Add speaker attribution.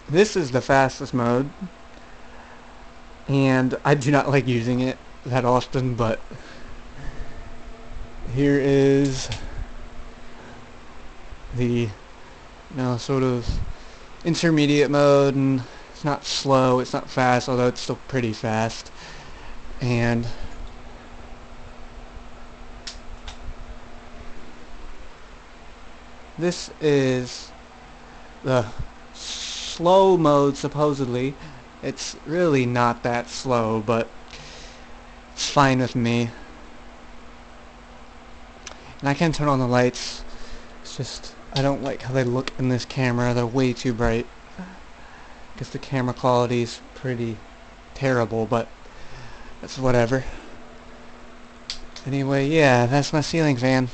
Speaker 1: This is the fastest mode, and I do not like using it that often, but here is the sort of intermediate mode, and it's not slow, it's not fast, although it's still pretty fast. And this is the slow mode, supposedly. It's really not that slow, but it's fine with me. And I can turn on the lights. It's just I don't like how they look in this camera. They're way too bright. Guess the camera quality's pretty terrible, but that's whatever. Anyway, yeah, that's my ceiling fan.